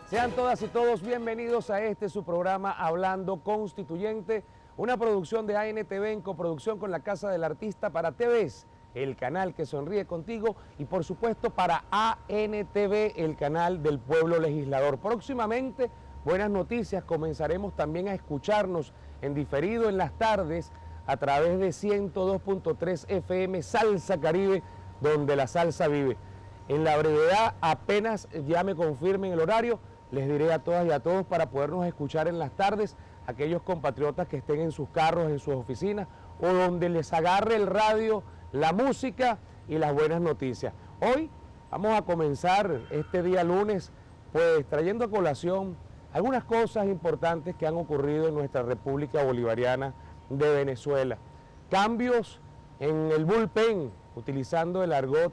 Sean todas y todos bienvenidos a su programa Hablando Constituyente, una producción de ANTV en coproducción con la Casa del Artista para TVS, el canal que sonríe contigo, y por supuesto para ANTV, el canal del pueblo legislador. Próximamente, buenas noticias, comenzaremos también a escucharnos en diferido en las tardes a través de 102.3 FM Salsa Caribe, donde la salsa vive. En la brevedad, apenas ya me confirmen el horario, les diré a todas y a todos para podernos escuchar en las tardes, aquellos compatriotas que estén en sus carros, en sus oficinas, o donde les agarre el radio, la música y las buenas noticias. Hoy vamos a comenzar este día lunes, pues trayendo a colación algunas cosas importantes que han ocurrido en nuestra República Bolivariana de Venezuela. Cambios en el bullpen, utilizando el argot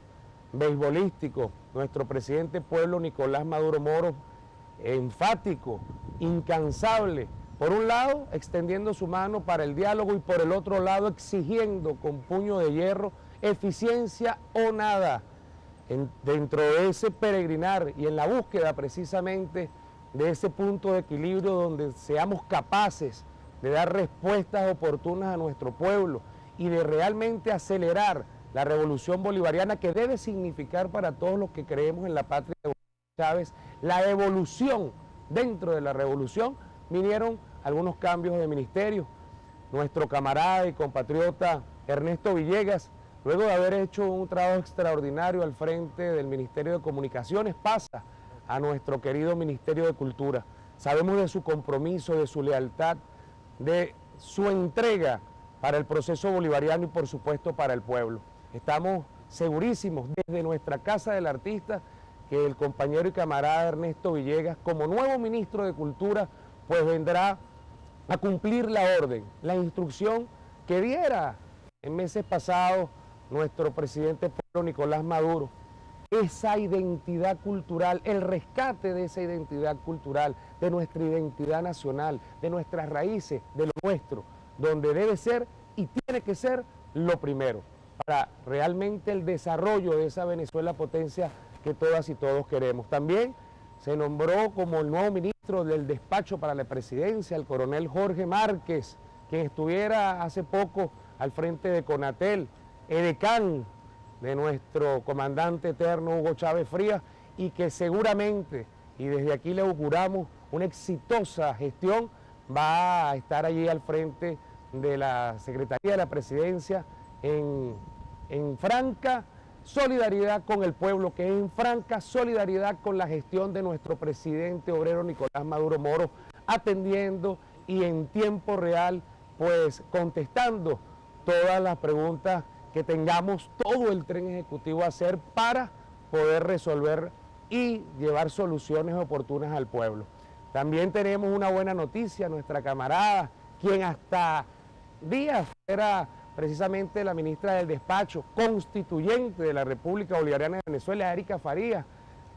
beisbolístico. Nuestro presidente pueblo Nicolás Maduro Moro, enfático, incansable, por un lado extendiendo su mano para el diálogo y por el otro lado exigiendo con puño de hierro eficiencia o nada dentro de ese peregrinar y en la búsqueda precisamente de ese punto de equilibrio donde seamos capaces de dar respuestas oportunas a nuestro pueblo y de realmente acelerar la revolución bolivariana, que debe significar para todos los que creemos en la patria de Chávez la evolución. Dentro de la revolución vinieron algunos cambios de ministerio. Nuestro camarada y compatriota Ernesto Villegas, luego de haber hecho un trabajo extraordinario al frente del Ministerio de Comunicaciones, pasa a nuestro querido Ministerio de Cultura. Sabemos de su compromiso, de su lealtad, de su entrega para el proceso bolivariano y por supuesto para el pueblo. Estamos segurísimos desde nuestra Casa del Artista que el compañero y camarada Ernesto Villegas, como nuevo ministro de Cultura, pues vendrá a cumplir la orden, la instrucción que diera en meses pasados nuestro presidente pueblo Nicolás Maduro. Esa identidad cultural, el rescate de esa identidad cultural, de nuestra identidad nacional, de nuestras raíces, de lo nuestro, donde debe ser y tiene que ser lo primero, para realmente el desarrollo de esa Venezuela potencia que todas y todos queremos. También se nombró como el nuevo ministro del despacho para la presidencia, el coronel Jorge Márquez, quien estuviera hace poco al frente de Conatel, edecán de nuestro comandante eterno Hugo Chávez Frías, y que seguramente, y desde aquí le auguramos una exitosa gestión, va a estar allí al frente de la Secretaría de la Presidencia en franca solidaridad con el pueblo, que es en franca solidaridad con la gestión de nuestro presidente obrero Nicolás Maduro Moro, atendiendo y en tiempo real, pues contestando todas las preguntas que tengamos todo el tren ejecutivo a hacer para poder resolver y llevar soluciones oportunas al pueblo. También tenemos una buena noticia, nuestra camarada, quien hasta días era precisamente la ministra del despacho constituyente de la República Bolivariana de Venezuela, Erika Farías,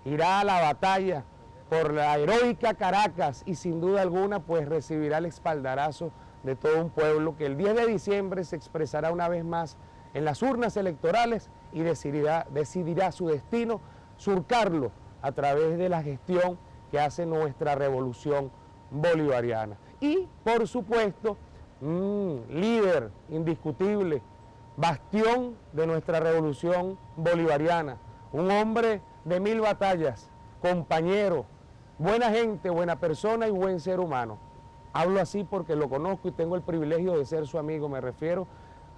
irá a la batalla por la heroica Caracas y sin duda alguna pues recibirá el espaldarazo de todo un pueblo que el 10 de diciembre se expresará una vez más en las urnas electorales y decidirá su destino, surcarlo a través de la gestión que hace nuestra revolución bolivariana. Y por supuesto, líder indiscutible, bastión de nuestra revolución bolivariana, un hombre de 1000 batallas, compañero, buena gente, buena persona y buen ser humano. Hablo así porque lo conozco y tengo el privilegio de ser su amigo. Me refiero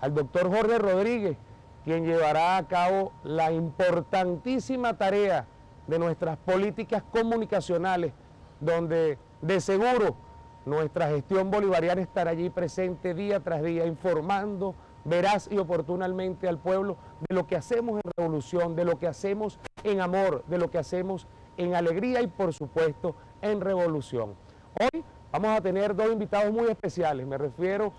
al doctor Jorge Rodríguez, quien llevará a cabo la importantísima tarea de nuestras políticas comunicacionales, donde de seguro nuestra gestión bolivariana estará allí presente día tras día, informando veraz y oportunamente al pueblo de lo que hacemos en revolución, de lo que hacemos en amor, de lo que hacemos en alegría y por supuesto en revolución. Hoy vamos a tener dos invitados muy especiales. Me refiero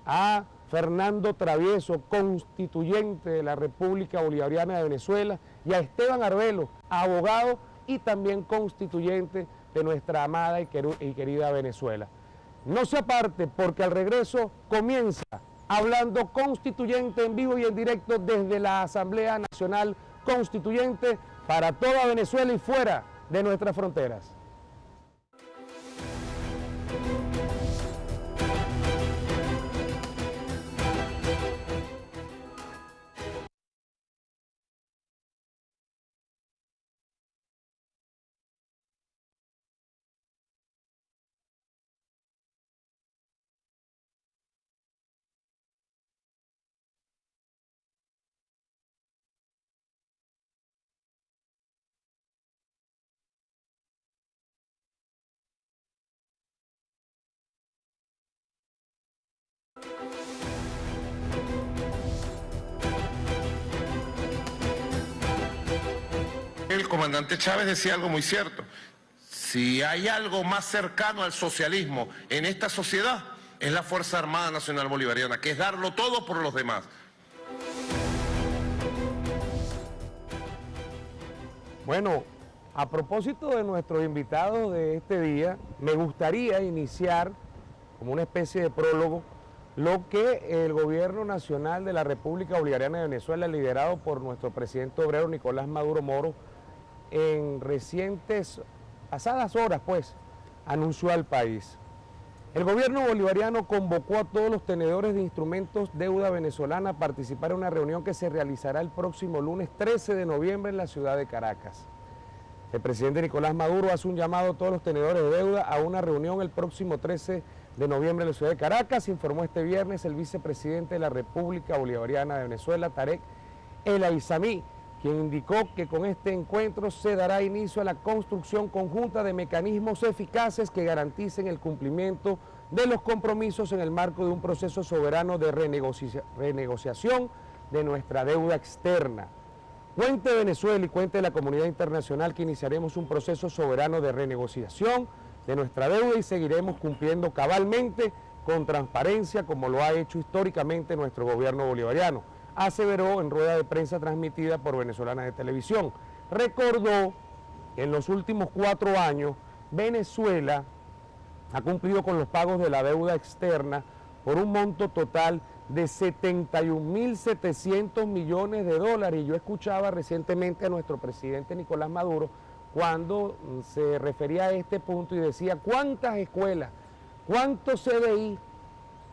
a Fernando Travieso, constituyente de la República Bolivariana de Venezuela, y a Esteban Arbelo, abogado y también constituyente de nuestra amada y querida Venezuela. No se aparte porque al regreso comienza Hablando Constituyente en vivo y en directo desde la Asamblea Nacional Constituyente para toda Venezuela y fuera de nuestras fronteras. El comandante Chávez decía algo muy cierto. Si hay algo más cercano al socialismo en esta sociedad, es la Fuerza Armada Nacional Bolivariana, que es darlo todo por los demás. Bueno, a propósito de nuestros invitados de este día, me gustaría iniciar como una especie de prólogo lo que el Gobierno Nacional de la República Bolivariana de Venezuela, liderado por nuestro presidente obrero Nicolás Maduro Moro, en recientes, pasadas horas pues, anunció al país. El gobierno bolivariano convocó a todos los tenedores de instrumentos deuda venezolana a participar en una reunión que se realizará el próximo lunes 13 de noviembre en la ciudad de Caracas. El presidente Nicolás Maduro hace un llamado a todos los tenedores de deuda a una reunión el próximo 13 de noviembre en la ciudad de Caracas, informó este viernes el vicepresidente de la República Bolivariana de Venezuela, Tarek El Aizami, quien indicó que con este encuentro se dará inicio a la construcción conjunta de mecanismos eficaces que garanticen el cumplimiento de los compromisos en el marco de un proceso soberano de renegociación de nuestra deuda externa. Cuente Venezuela y cuente la comunidad internacional que iniciaremos un proceso soberano de renegociación de nuestra deuda y seguiremos cumpliendo cabalmente con transparencia como lo ha hecho históricamente nuestro gobierno bolivariano, aseveró en rueda de prensa transmitida por Venezolana de Televisión. Recordó que en los últimos 4 años Venezuela ha cumplido con los pagos de la deuda externa por un monto total de 71.700 millones de dólares. Y yo escuchaba recientemente a nuestro presidente Nicolás Maduro cuando se refería a este punto y decía cuántas escuelas, cuántos CDI,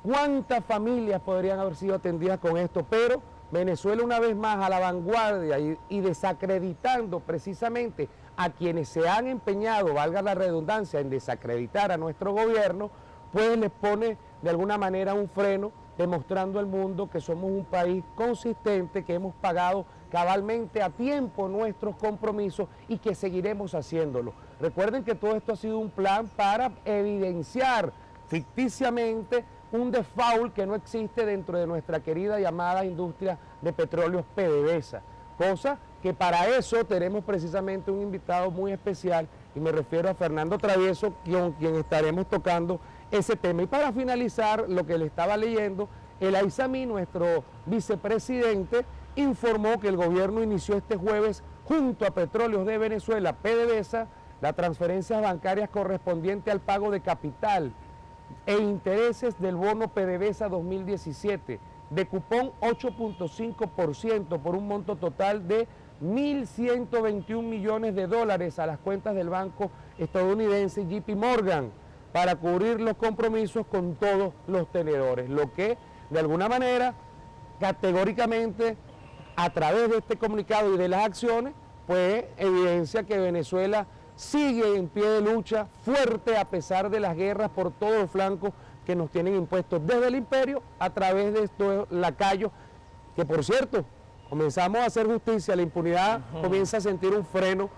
cuántas familias podrían haber sido atendidas con esto, pero Venezuela una vez más a la vanguardia y desacreditando precisamente a quienes se han empeñado, valga la redundancia, en desacreditar a nuestro gobierno, pues les pone de alguna manera un freno, demostrando al mundo que somos un país consistente, que hemos pagado cabalmente a tiempo nuestros compromisos y que seguiremos haciéndolo. Recuerden que todo esto ha sido un plan para evidenciar ficticiamente un default que no existe dentro de nuestra querida y amada industria de petróleos PDVSA, cosa que para eso tenemos precisamente un invitado muy especial y me refiero a Fernando Travieso, con quien estaremos tocando ese tema. Y para finalizar lo que le estaba leyendo, el Aizami, nuestro vicepresidente, informó que el gobierno inició este jueves junto a Petróleos de Venezuela, PDVSA, las transferencias bancarias correspondientes al pago de capital e intereses del bono PDVSA 2017 de cupón 8.5% por un monto total de 1.121 millones de dólares a las cuentas del banco estadounidense JP Morgan para cubrir los compromisos con todos los tenedores, lo que de alguna manera categóricamente a través de este comunicado y de las acciones pues evidencia que Venezuela sigue en pie de lucha fuerte a pesar de las guerras por todos los flancos que nos tienen impuestos desde el imperio a través de estos lacayos, que por cierto, comenzamos a hacer justicia, la impunidad comienza a sentir un freno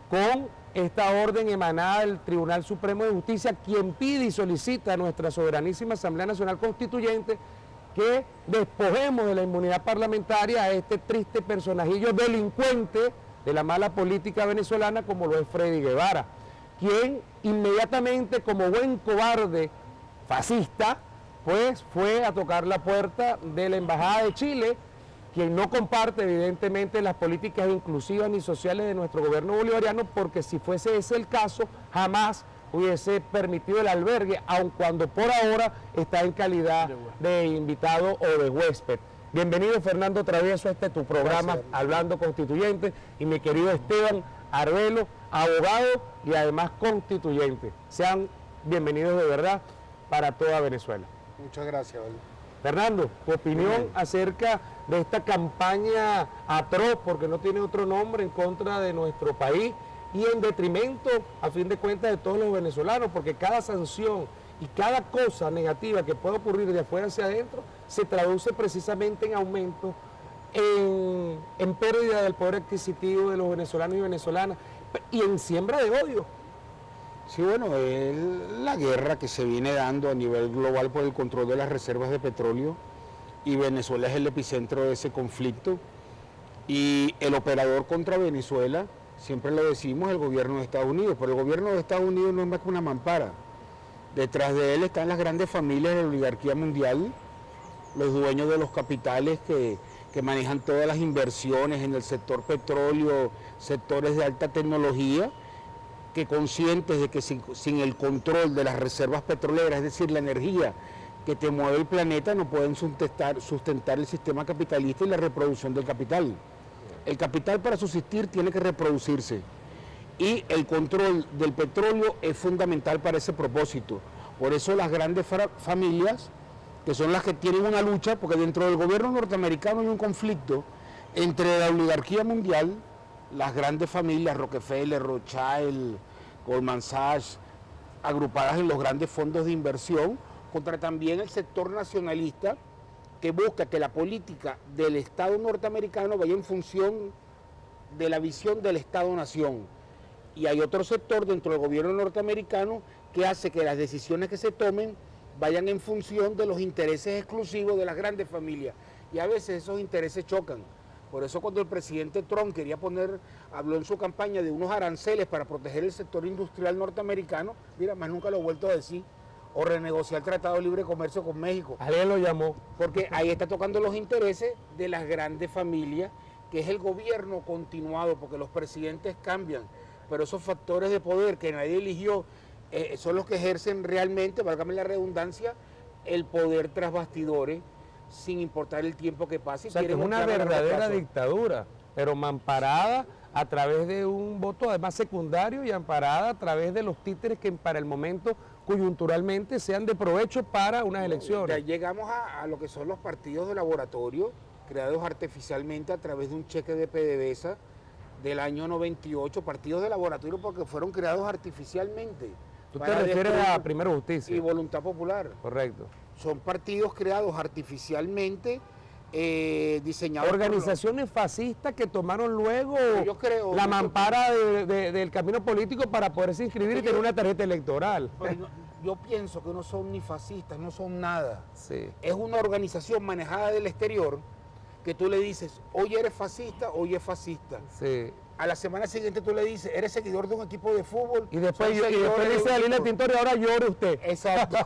con esta orden emanada del Tribunal Supremo de Justicia, quien pide y solicita a nuestra soberanísima Asamblea Nacional Constituyente que despojemos de la inmunidad parlamentaria a este triste personajillo delincuente de la mala política venezolana como lo es Freddy Guevara, quien inmediatamente como buen cobarde fascista, pues fue a tocar la puerta de la Embajada de Chile, quien no comparte evidentemente las políticas inclusivas ni sociales de nuestro gobierno bolivariano, porque si fuese ese el caso, jamás hubiese permitido el albergue, aun cuando por ahora está en calidad de invitado o de huésped. Bienvenido, Fernando Travieso, a este tu programa, gracias, Hablando Constituyente, y mi querido Esteban Arbelo, abogado y además constituyente. Sean bienvenidos de verdad para toda Venezuela. Muchas gracias, ¿vale? Fernando, tu opinión acerca de esta campaña atroz, porque no tiene otro nombre, en contra de nuestro país y en detrimento, a fin de cuentas, de todos los venezolanos, porque cada sanción y cada cosa negativa que pueda ocurrir de afuera hacia adentro se traduce precisamente en aumento, en pérdida del poder adquisitivo de los venezolanos y venezolanas y en siembra de odio. Sí, bueno, es la guerra que se viene dando a nivel global por el control de las reservas de petróleo, y Venezuela es el epicentro de ese conflicto, y el operador contra Venezuela, siempre lo decimos, el gobierno de Estados Unidos, pero el gobierno de Estados Unidos no es más que una mampara. Detrás de él están las grandes familias de la oligarquía mundial, los dueños de los capitales que manejan todas las inversiones en el sector petróleo, sectores de alta tecnología, que conscientes de que sin el control de las reservas petroleras, es decir, la energía que te mueve el planeta, no pueden sustentar el sistema capitalista y la reproducción del capital. El capital, para subsistir, tiene que reproducirse, y el control del petróleo es fundamental para ese propósito. Por eso las grandes familias, que son las que tienen una lucha, porque dentro del gobierno norteamericano hay un conflicto entre la oligarquía mundial, las grandes familias, Rockefeller, Rothschild, Goldman Sachs, agrupadas en los grandes fondos de inversión, contra también el sector nacionalista, que busca que la política del Estado norteamericano vaya en función de la visión del Estado-nación. Y hay otro sector dentro del gobierno norteamericano que hace que las decisiones que se tomen vayan en función de los intereses exclusivos de las grandes familias. Y a veces esos intereses chocan. Por eso cuando el presidente Trump habló en su campaña de unos aranceles para proteger el sector industrial norteamericano, mira, más nunca lo he vuelto a decir, o renegociar el Tratado de Libre Comercio con México. Alguien lo llamó. Porque ahí está tocando los intereses de las grandes familias, que es el gobierno continuado, porque los presidentes cambian, pero esos factores de poder que nadie eligió son los que ejercen realmente, válgame la redundancia, el poder tras bastidores, sin importar el tiempo que pase. O sea, que es una verdadera dictadura, pero amparada a través de un voto además secundario y amparada a través de los títeres que para el momento coyunturalmente sean de provecho para unas elecciones. Ya llegamos a lo que son los partidos de laboratorio, creados artificialmente a través de un cheque de PDVSA del año 98, partidos de laboratorio porque fueron creados artificialmente. ¿Tú te refieres a Primero Justicia? Y Voluntad Popular. Correcto. Son partidos creados artificialmente, diseñados... Organizaciones fascistas que tomaron luego la mampara mampara del camino político para poderse inscribir y tener una tarjeta electoral. Yo pienso que no son ni fascistas, no son nada. Sí. Es una organización manejada del exterior que tú le dices, hoy eres fascista, hoy es fascista. Sí. A la semana siguiente tú le dices, eres seguidor de un equipo de fútbol. Y después dice a Lina Tintori, ahora llore usted. Exacto.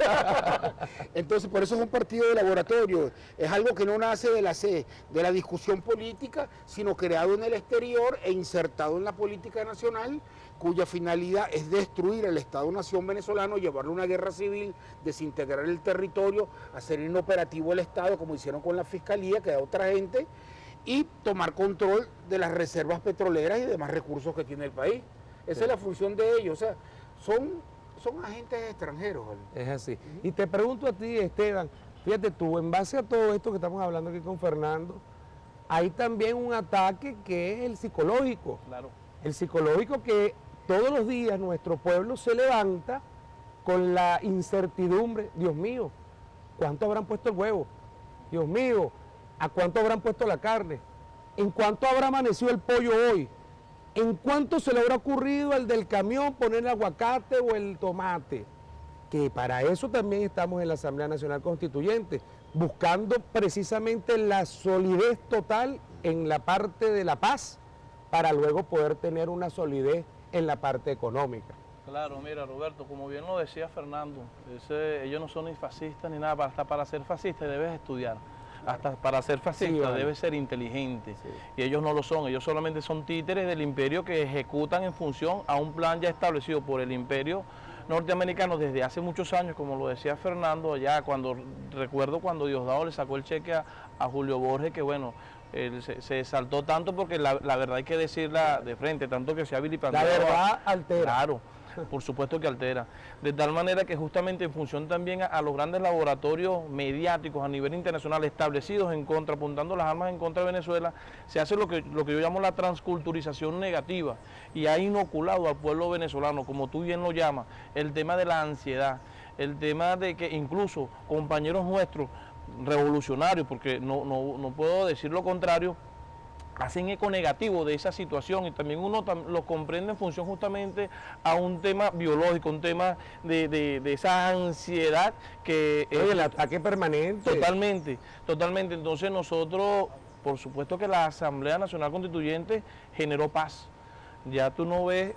Entonces, por eso es un partido de laboratorio. Es algo que no nace de la discusión política, sino creado en el exterior e insertado en la política nacional, cuya finalidad es destruir el Estado-nación venezolano, llevarle una guerra civil, desintegrar el territorio, hacer inoperativo el Estado, como hicieron con la Fiscalía, que da otra gente, y tomar control de las reservas petroleras y demás recursos que tiene el país. Esa es la función de ellos. O sea, son agentes extranjeros, ¿vale? Es así. Y te pregunto a ti, Esteban, fíjate tú, en base a todo esto que estamos hablando aquí con Fernando, hay también un ataque que es el psicológico. Claro. El psicológico que todos los días nuestro pueblo se levanta con la incertidumbre. Dios mío, ¿cuánto habrán puesto el huevo? Dios mío, ¿a cuánto habrán puesto la carne? ¿En cuánto habrá amanecido el pollo hoy? ¿En cuánto se le habrá ocurrido al del camión poner el aguacate o el tomate? Que para eso también estamos en la Asamblea Nacional Constituyente, buscando precisamente la solidez total en la parte de la paz, para luego poder tener una solidez en la parte económica. Claro, mira, Roberto, como bien lo decía Fernando, ellos no son ni fascistas ni nada, hasta para ser fascista debes estudiar. Hasta para ser fascista sí, vale, debes ser inteligente. Sí. Y ellos no lo son, ellos solamente son títeres del imperio que ejecutan en función a un plan ya establecido por el imperio norteamericanos desde hace muchos años, como lo decía Fernando, allá recuerdo cuando Diosdado le sacó el cheque a Julio Borges, que bueno, él se saltó tanto porque la verdad hay que decirla de frente, tanto que se ha vilipendiado. La verdad altera. Claro, por supuesto que altera. De tal manera que justamente en función también a los grandes laboratorios mediáticos a nivel internacional establecidos en contra, apuntando las armas en contra de Venezuela, se hace lo que yo llamo la transculturización negativa y ha inoculado al pueblo venezolano, como tú bien lo llamas, el tema de la ansiedad, el tema de que incluso compañeros nuestros revolucionarios, porque no puedo decir lo contrario, hacen eco negativo de esa situación y también uno lo comprende en función justamente a un tema biológico, un tema de esa ansiedad que... Oye, el ataque permanente. Totalmente, totalmente. Entonces nosotros, por supuesto que la Asamblea Nacional Constituyente generó paz. Ya tú no ves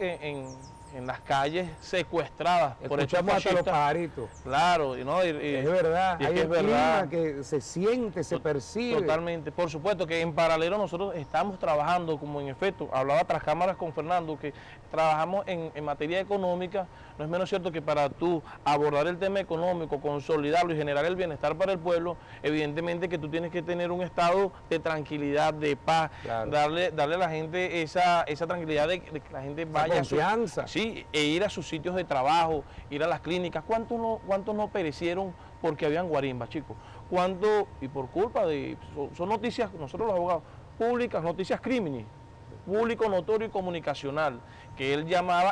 en las calles secuestradas por estos Escuchamos hasta los fascistas. pajaritos. Claro, Es verdad, y es hay que un es verdad. clima que se siente, se percibe. Totalmente, por supuesto que en paralelo nosotros estamos trabajando, como en efecto, hablaba tras cámaras con Fernando, que trabajamos en materia económica. No es menos cierto que para tú abordar el tema económico, consolidarlo y generar el bienestar para el pueblo, evidentemente que tú tienes que tener un estado de tranquilidad, de paz, Claro. darle a la gente esa tranquilidad de que la gente vaya confianza. sí, e ir a sus sitios de trabajo, ir a las clínicas. ¿Cuántos no perecieron porque habían guarimbas, chicos? ¿Cuánto? Y por culpa de... Son noticias, nosotros los abogados, públicas, noticias crímenes, público, notorio y comunicacional, que él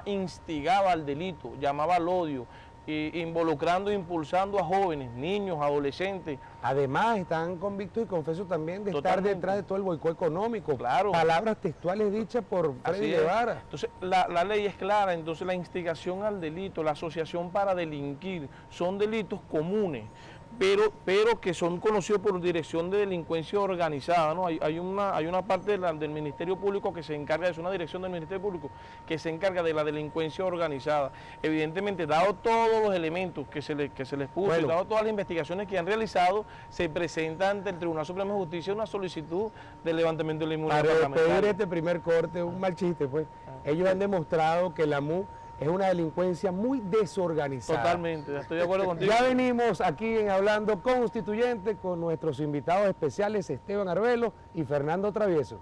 instigaba al delito, llamaba al odio, involucrando e impulsando a jóvenes, niños, adolescentes. Además, están convictos y confesos también de Totalmente. estar detrás de todo el boicot económico. Claro. Palabras textuales dichas por Así Freddy es. Guevara. Entonces, la ley es clara, entonces la instigación al delito, la asociación para delinquir, son delitos comunes, pero que son conocidos por Dirección de Delincuencia Organizada, ¿no? Hay una parte del Ministerio Público que se encarga, es una dirección del Ministerio Público que se encarga de la delincuencia organizada. Evidentemente, dado todos los elementos que se les puso, Bueno. y dado todas las investigaciones que han realizado, se presenta ante el Tribunal Supremo de Justicia una solicitud de levantamiento de la inmunidad Para despedir parlamentaria. este primer corte, un mal chiste, pues. Ellos han demostrado que la MU es una delincuencia muy desorganizada. Totalmente, estoy de acuerdo contigo. Ya venimos aquí en Hablando Constituyente con nuestros invitados especiales Esteban Arbelo y Fernando Travieso.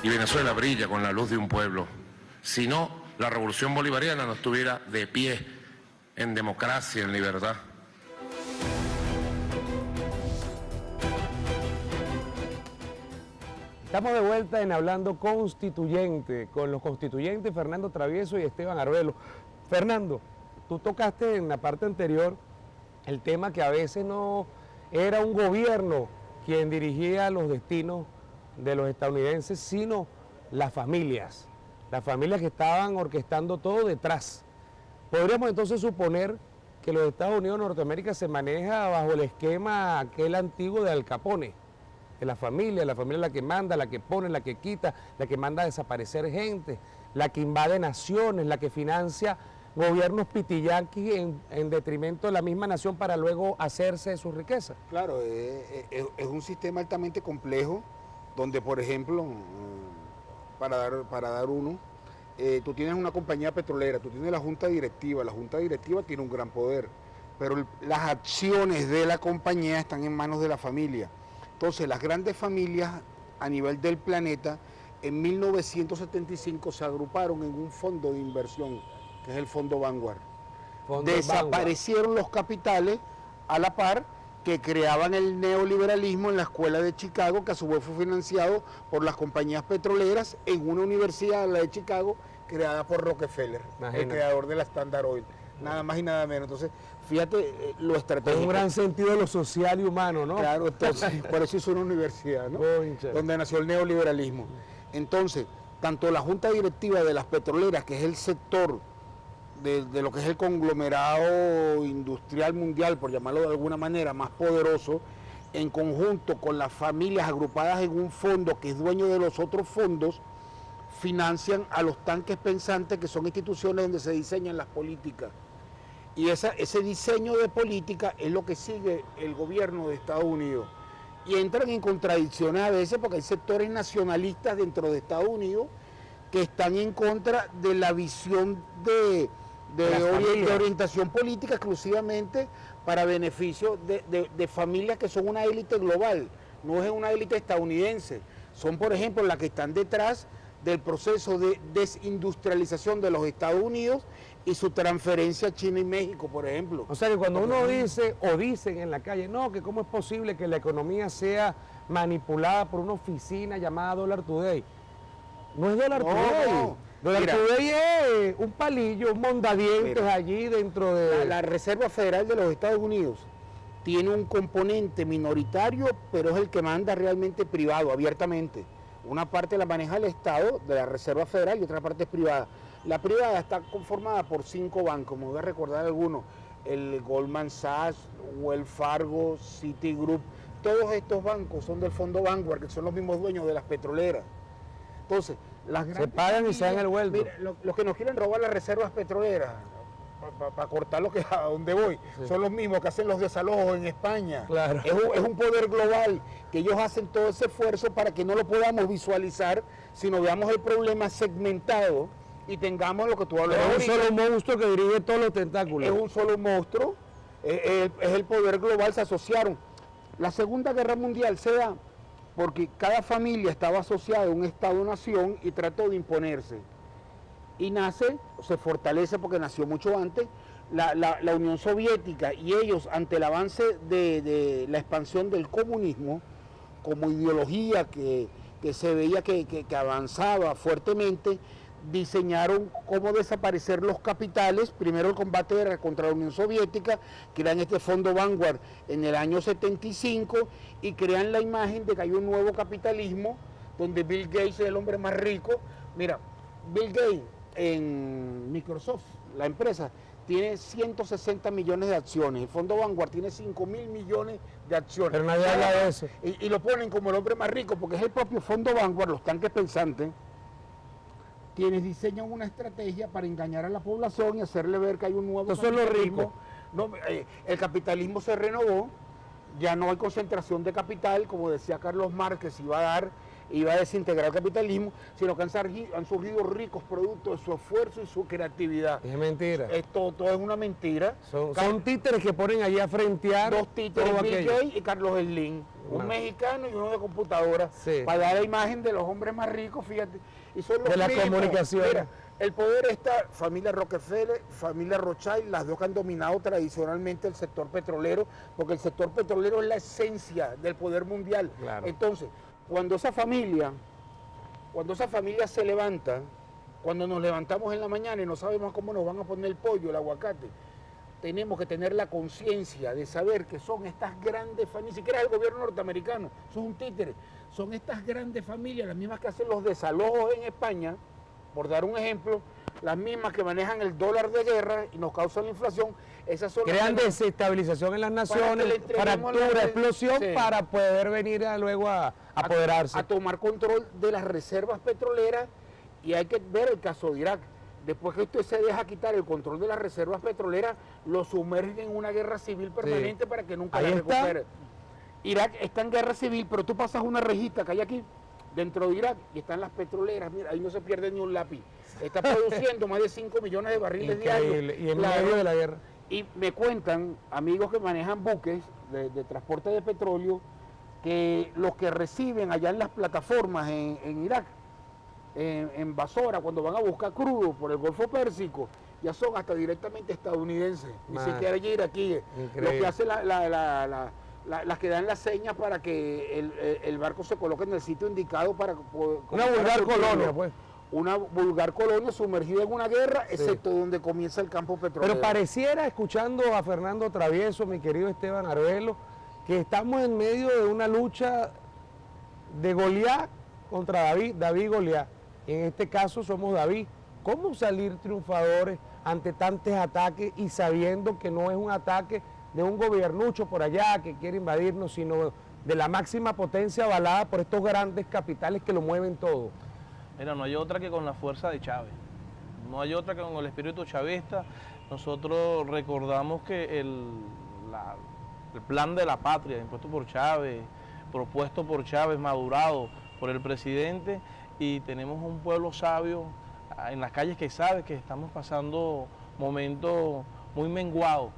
Y Venezuela brilla con la luz de un pueblo. Si no, la revolución bolivariana no estuviera de pie en democracia, en libertad. Estamos de vuelta en Hablando Constituyente, con los constituyentes Fernando Travieso y Esteban Arbelo. Fernando, tú tocaste en la parte anterior el tema que a veces no era un gobierno quien dirigía los destinos de los estadounidenses, sino las familias que estaban orquestando todo detrás. Podríamos entonces suponer que los Estados Unidos de Norteamérica se maneja bajo el esquema aquel antiguo de Al Capone, de la familia la que manda, la que pone, la que quita, la que manda a desaparecer gente, la que invade naciones, la que financia gobiernos pitiyanquis en detrimento de la misma nación para luego hacerse de su riqueza. Claro, es un sistema altamente complejo donde, por ejemplo, para dar uno, tú tienes una compañía petrolera, tú tienes la junta directiva tiene un gran poder, pero las acciones de la compañía están en manos de la familia. Entonces, las grandes familias a nivel del planeta, en 1975 se agruparon en un fondo de inversión, que es el Fondo Vanguard. Desaparecieron los capitales a la par que creaban el neoliberalismo en la escuela de Chicago, que a su vez fue financiado por las compañías petroleras en una universidad, la de Chicago, creada por Rockefeller, el creador de la Standard Oil, nada más y nada menos. Entonces, fíjate lo estratégico. Con un gran sentido de lo social y humano, ¿no? Claro, entonces, por eso hizo una universidad, ¿no? Concha. Donde nació el neoliberalismo. Entonces, tanto la junta directiva de las petroleras, que es el sector de lo que es el conglomerado industrial mundial, por llamarlo de alguna manera, más poderoso, en conjunto con las familias agrupadas en un fondo que es dueño de los otros fondos, financian a los tanques pensantes, que son instituciones donde se diseñan las políticas. Y ese diseño de política es lo que sigue el gobierno de Estados Unidos. Y entran en contradicciones a veces porque hay sectores nacionalistas dentro de Estados Unidos que están en contra de la visión de orientación política exclusivamente para beneficio de familias que son una élite global, no es una élite estadounidense. Son, por ejemplo, las que están detrás del proceso de desindustrialización de los Estados Unidos y su transferencia a China y México, por ejemplo. O sea que cuando uno dice o dicen en la calle, no, que cómo es posible que la economía sea manipulada por una oficina llamada Dollar Today. No es Dollar Today. No. Dollar Today es un palillo, un mondadientes allí dentro de... La Reserva Federal de los Estados Unidos tiene un componente minoritario, pero es el que manda realmente privado, abiertamente. Una parte la maneja el Estado de la Reserva Federal y otra parte es privada. La privada está conformada por 5 bancos, me voy a recordar algunos, el Goldman Sachs, Wells Fargo, Citigroup, todos estos bancos son del Fondo Vanguard, que son los mismos dueños de las petroleras. Entonces, las se pagan y se dan el vuelto. Mira, los que nos quieren robar las reservas petroleras, para cortar lo que a donde voy, son los mismos que hacen los desalojos en España. Claro. Es un poder global que ellos hacen todo ese esfuerzo para que no lo podamos visualizar, sino veamos el problema segmentado y tengamos lo que tú hablas. Es un solo monstruo que dirige todos los tentáculos. Es un solo monstruo, es el poder global, se asociaron. La Segunda Guerra Mundial se da porque cada familia estaba asociada a un Estado-nación y trató de imponerse. Y nace, se fortalece porque nació mucho antes, la Unión Soviética, y ellos, ante el avance de la expansión del comunismo, como ideología que se veía que avanzaba fuertemente, diseñaron cómo desaparecer los capitales. Primero el combate era contra la Unión Soviética, crean este Fondo Vanguard en el año 75 y crean la imagen de que hay un nuevo capitalismo donde Bill Gates es el hombre más rico. Mira, Bill Gates en Microsoft, la empresa, tiene 160 millones de acciones. El Fondo Vanguard tiene 5.000 millones de acciones. Pero nadie habla de eso. Y lo ponen como el hombre más rico porque es el propio Fondo Vanguard, los tanques pensantes, quienes diseñan una estrategia para engañar a la población y hacerle ver que hay un nuevo Estos son los capitalismo. ricos. No, el capitalismo se renovó, ya no hay concentración de capital, como decía Carlos Marx, que se iba a desintegrar el capitalismo, sino que han surgido ricos productos de su esfuerzo y su creatividad. Es mentira. Todo es una mentira. Son títeres que ponen allí a frentear. Dos títeres, todo Bill aquello. Gates y Carlos Slim, un mexicano y uno de computadora, para dar la imagen de los hombres más ricos, fíjate. Y son los de la mismos. comunicación. Mira, el poder está, familia Rockefeller, familia Rothschild, las dos que han dominado tradicionalmente el sector petrolero, porque el sector petrolero es la esencia del poder mundial. Claro. Entonces, cuando esa familia se levanta, cuando nos levantamos en la mañana y no sabemos cómo nos van a poner el pollo, el aguacate, tenemos que tener la conciencia de saber que son estas grandes familias, ni siquiera es el gobierno norteamericano, son un títere, son estas grandes familias, las mismas que hacen los desalojos en España, por dar un ejemplo, las mismas que manejan el dólar de guerra y nos causan la inflación. Esas son crean desestabilización en las naciones, fractura, explosión, para poder venir luego a apoderarse. A tomar control de las reservas petroleras. Y hay que ver el caso de Irak. Después que usted se deja quitar el control de las reservas petroleras, lo sumergen en una guerra civil permanente para que nunca la recupere. Irak está en guerra civil, pero tú pasas una rejita que hay aquí, dentro de Irak, y están las petroleras, mira, ahí no se pierde ni un lápiz. Está produciendo más de 5 millones de barriles diarios. Y en medio de la guerra. Y me cuentan amigos que manejan buques de transporte de petróleo, que los que reciben allá en las plataformas en Irak, en Basora, cuando van a buscar crudo por el Golfo Pérsico, ya son hasta directamente estadounidenses, ni siquiera iraquíes. Lo que hace las que dan las señas para que el barco se coloque en el sitio indicado para una vulgar colonia, pues. Una vulgar colonia sumergida en una guerra, sí, excepto donde comienza el campo petrolero. Pero pareciera, escuchando a Fernando Travieso, mi querido Esteban Arbelo, que estamos en medio de una lucha de Goliat contra David, David y Goliat. En este caso somos David. ¿Cómo salir triunfadores ante tantos ataques y sabiendo que no es un ataque de un gobiernucho por allá que quiere invadirnos, sino de la máxima potencia avalada por estos grandes capitales que lo mueven todo? Mira, no hay otra que con la fuerza de Chávez, no hay otra que con el espíritu chavista. Nosotros recordamos que el plan de la patria, impuesto por Chávez, propuesto por Chávez, madurado por el presidente, y tenemos un pueblo sabio en las calles que sabe que estamos pasando momentos muy menguados,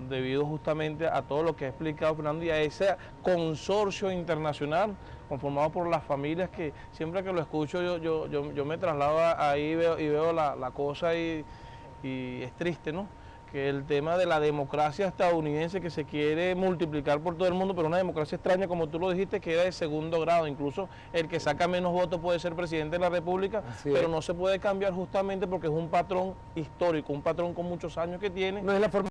debido justamente a todo lo que ha explicado Fernando y a ese consorcio internacional conformado por las familias que siempre que lo escucho yo me traslado ahí y veo la cosa y es triste, ¿no? Que el tema de la democracia estadounidense que se quiere multiplicar por todo el mundo, pero una democracia extraña, como tú lo dijiste, que era de segundo grado. Incluso el que saca menos votos puede ser presidente de la República, pero no se puede cambiar justamente porque es un patrón histórico, un patrón con muchos años que tiene. No es la forma